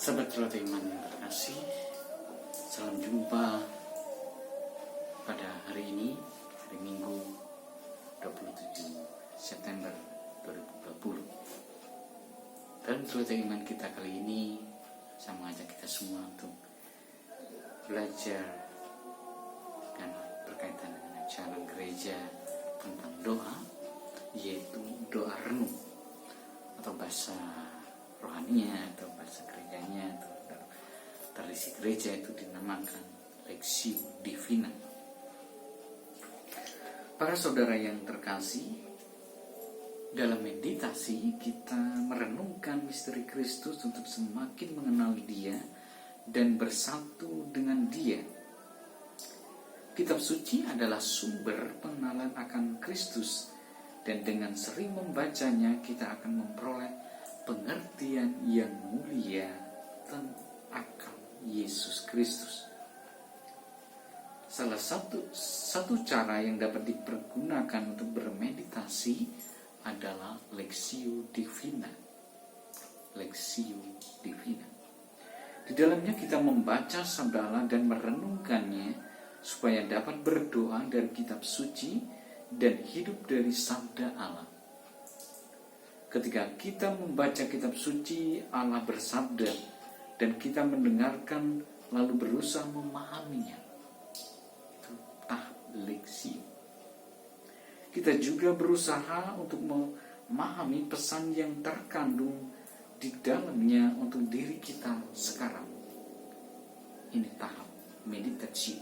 Sahabat Roti Iman yang terkasih, salam jumpa pada hari ini, hari Minggu 27 September 2020. Dalam Roti Iman kita kali ini, saya mengajak kita semua untuk belajar dan berkaitan dengan acara gereja tentang doa, yaitu doa renung atau bahasa rohaninya atau bahasa gerejanya atau tradisi gereja itu dinamakan Lectio Divina. Para saudara yang terkasih, dalam meditasi kita merenungkan misteri Kristus untuk semakin mengenal Dia dan bersatu dengan Dia. Kitab suci adalah sumber pengenalan akan Kristus, dan dengan sering membacanya kita akan memperoleh pengertian yang mulia akan Yesus Kristus. Salah satu cara yang dapat dipergunakan untuk bermeditasi adalah Lectio Divina. Lectio Divina. Di dalamnya kita membaca sabda Allah dan merenungkannya supaya dapat berdoa dari kitab suci dan hidup dari sabda Allah. Ketika kita membaca kitab suci, Allah bersabda dan kita mendengarkan lalu berusaha memahaminya. Itu tahap Lectio. Kita juga berusaha untuk memahami pesan yang terkandung di dalamnya untuk diri kita sekarang. Ini tahap meditasi.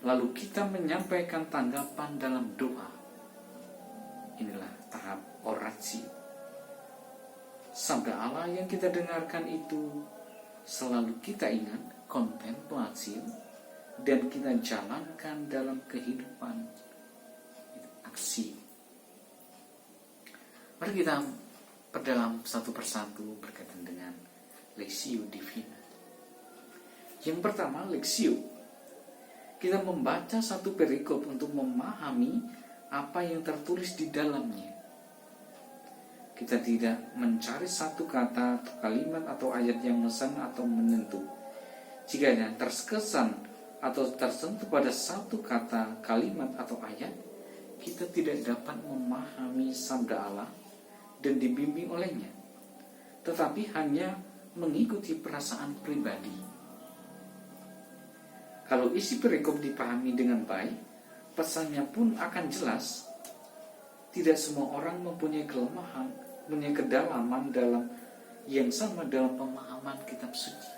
Lalu kita menyampaikan tanggapan dalam doa. Inilah tahap orasi. Sabda Allah yang kita dengarkan itu selalu kita ingat, kontemplasi, dan kita jalankan dalam kehidupan aksi. Mari kita perdalam satu persatu berkaitan dengan Lectio Divina. Yang pertama, Lectio. Kita membaca satu perikop untuk memahami apa yang tertulis di dalamnya. Kita tidak mencari satu kata, atau kalimat, atau ayat yang mesan atau menyentuh. Jika yang terkesan atau tersentuh pada satu kata, kalimat, atau ayat, kita tidak dapat memahami sabda Allah dan dibimbing olehnya, tetapi hanya mengikuti perasaan pribadi. Kalau isi perikop dipahami dengan baik, pesannya pun akan jelas. Tidak semua orang mempunyai kelemahan, mempunyai kedalaman dalam yang sama dalam pemahaman kitab suci.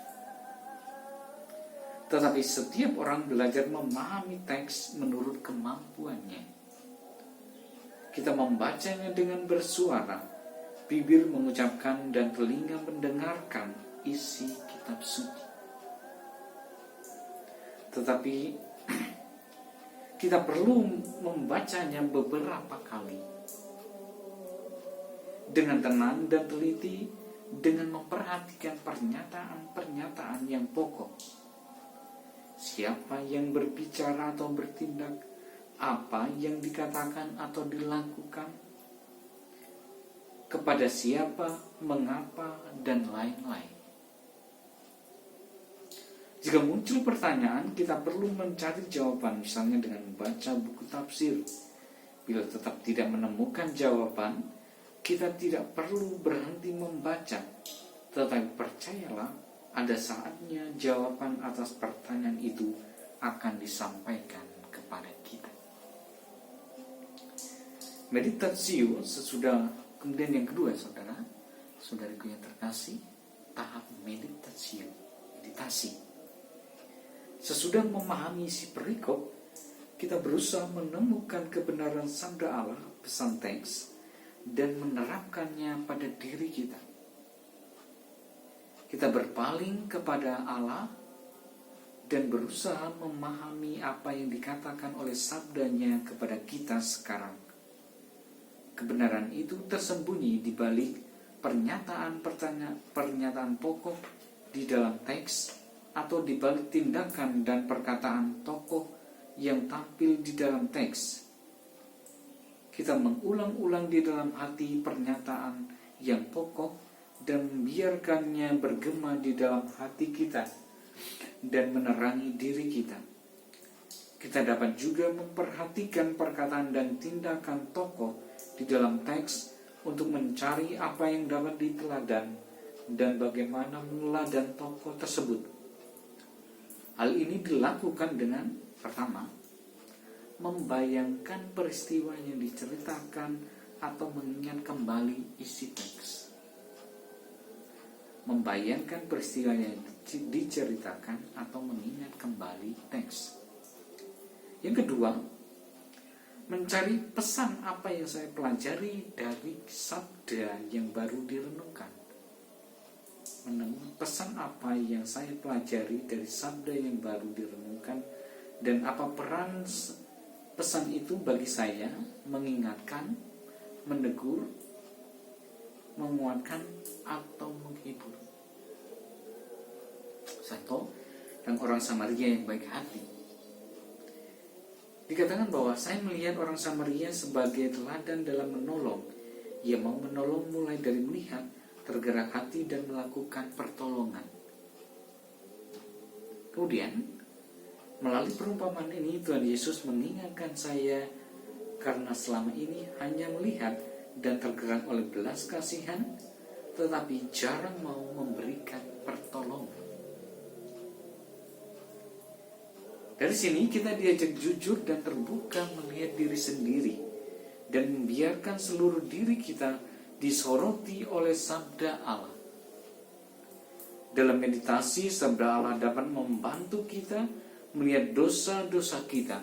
Tetapi setiap orang belajar memahami teks menurut kemampuannya. Kita membacanya dengan bersuara, bibir mengucapkan dan telinga mendengarkan isi kitab suci. Tetapi kita perlu membacanya beberapa kali dengan tenang dan teliti, dengan memperhatikan pernyataan-pernyataan yang pokok. Siapa yang berbicara atau bertindak, apa yang dikatakan atau dilakukan, kepada siapa, mengapa, dan lain-lain. Jika muncul pertanyaan, kita perlu mencari jawaban, misalnya dengan membaca buku tafsir. Bila tetap tidak menemukan jawaban, kita tidak perlu berhenti membaca. Tetapi percayalah, ada saatnya jawaban atas pertanyaan itu akan disampaikan kepada kita. Meditatio sesudah, kemudian yang kedua, saudariku yang terkasih, tahap meditasi. Sesudah memahami isi perikop, kita berusaha menemukan kebenaran sabda Allah, pesan teks, dan menerapkannya pada diri kita. Kita berpaling kepada Allah dan berusaha memahami apa yang dikatakan oleh sabdanya kepada kita sekarang. Kebenaran itu tersembunyi di balik pernyataan pokok di dalam teks, atau di balik tindakan dan perkataan tokoh yang tampil di dalam teks. Kita mengulang-ulang di dalam hati pernyataan yang pokok dan membiarkannya bergema di dalam hati kita dan menerangi diri kita. Kita dapat juga memperhatikan perkataan dan tindakan tokoh di dalam teks untuk mencari apa yang dapat diteladan dan bagaimana meneladan tokoh tersebut. Hal ini dilakukan dengan pertama, membayangkan peristiwa yang diceritakan atau mengingat kembali isi teks. Membayangkan peristiwa yang diceritakan atau mengingat kembali teks. Yang kedua, mencari pesan apa yang saya pelajari dari sabda yang baru direnungkan. Pesan apa yang saya pelajari dari sabda yang baru direnungkan, dan apa peran pesan itu bagi saya mengingatkan, menegur, menguatkan, atau menghibur. Satu, dan orang Samaria yang baik hati. Dikatakan bahwa saya melihat orang Samaria sebagai teladan dalam menolong. Ia mau menolong mulai dari melihat, tergerak hati, dan melakukan pertolongan. Kemudian, melalui perumpamaan ini Tuhan Yesus mengingatkan saya karena selama ini hanya melihat dan tergerak oleh belas kasihan, tetapi jarang mau memberikan pertolongan. Dari sini kita diajak jujur dan terbuka melihat diri sendiri dan membiarkan seluruh diri kita disoroti oleh sabda Allah. Dalam meditasi, sabda Allah dapat membantu kita melihat dosa-dosa kita,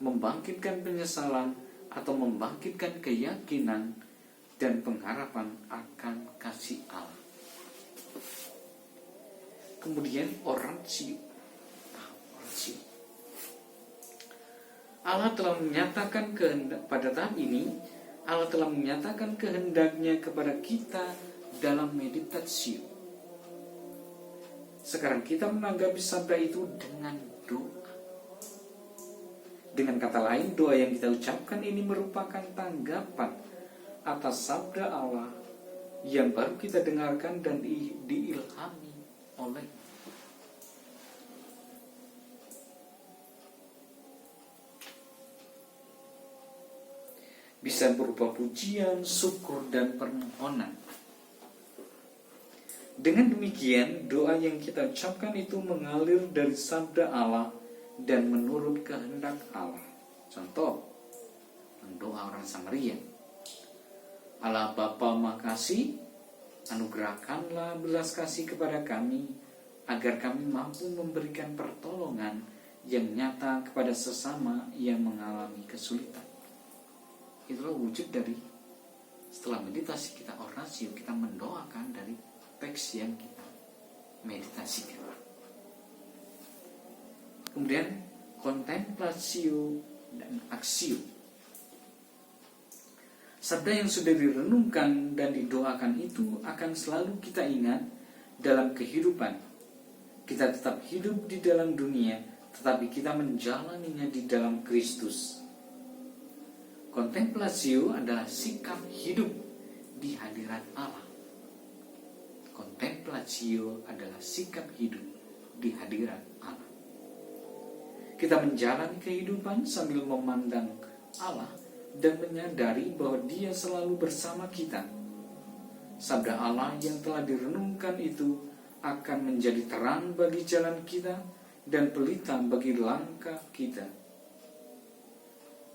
membangkitkan penyesalan atau membangkitkan keyakinan dan pengharapan akan kasih Allah. Kemudian oratio. Allah telah menyatakan kehendak pada tahap ini, Allah telah menyatakan kehendaknya kepada kita dalam meditasi. Sekarang kita menanggapi sabda itu dengan doa. Dengan kata lain, doa yang kita ucapkan ini merupakan tanggapan atas sabda Allah yang baru kita dengarkan dan diilhami oleh. Bisa berupa pujian, syukur, dan permohonan. Dengan demikian, doa yang kita ucapkan itu mengalir dari sabda Allah dan menurut kehendak Allah. Contoh, doa orang Samaria. Allah Bapa makasih, anugerahkanlah belas kasih kepada kami, agar kami mampu memberikan pertolongan yang nyata kepada sesama yang mengalami kesulitan. Itulah wujud dari setelah meditasi kita orasio, kita mendoakan dari teks yang kita meditasikan. Kemudian kontemplasio dan aksio. Sabda yang sudah direnungkan dan didoakan itu akan selalu kita ingat dalam kehidupan. Kita tetap hidup di dalam dunia, tetapi kita menjalaninya di dalam Kristus. Kontemplasio adalah sikap hidup di hadirat Allah. Kontemplasio adalah sikap hidup di hadirat Allah. Kita menjalani kehidupan sambil memandang Allah dan menyadari bahwa Dia selalu bersama kita. Sabda Allah yang telah direnungkan itu akan menjadi terang bagi jalan kita dan pelita bagi langkah kita.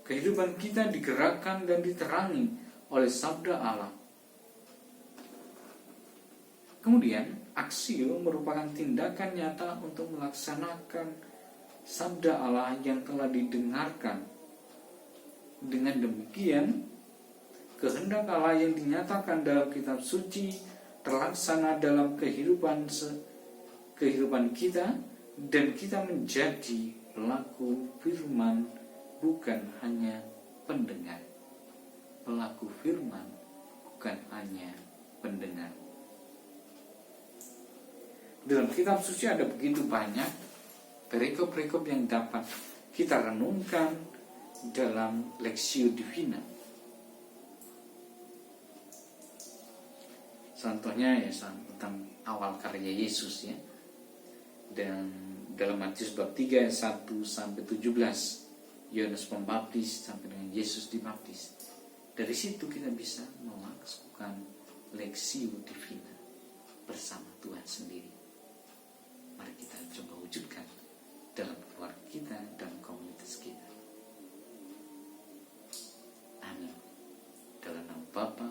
Kehidupan kita digerakkan dan diterangi oleh sabda Allah. Kemudian, aksio merupakan tindakan nyata untuk melaksanakan sabda Allah yang telah didengarkan. Dengan demikian, kehendak Allah yang dinyatakan dalam kitab suci terlaksana dalam kehidupan kita, dan kita menjadi pelaku firman, bukan hanya pendengar. Pelaku firman, bukan hanya pendengar. Dalam kitab suci ada begitu banyak perikop-perikop yang dapat kita renungkan dalam Lectio Divina. Contohnya ya tentang awal karya Yesus ya. Dan dalam Matius bab 3 ayat 1 sampai 17, Yohanes Pembaptis sampai dengan Yesus dibaptis. Dari situ kita bisa melakukan Lexio Divina bersama Tuhan sendiri. Mari kita coba wujudkan dalam keluarga kita dan komunitas kita. Amin. Dalam nama Bapa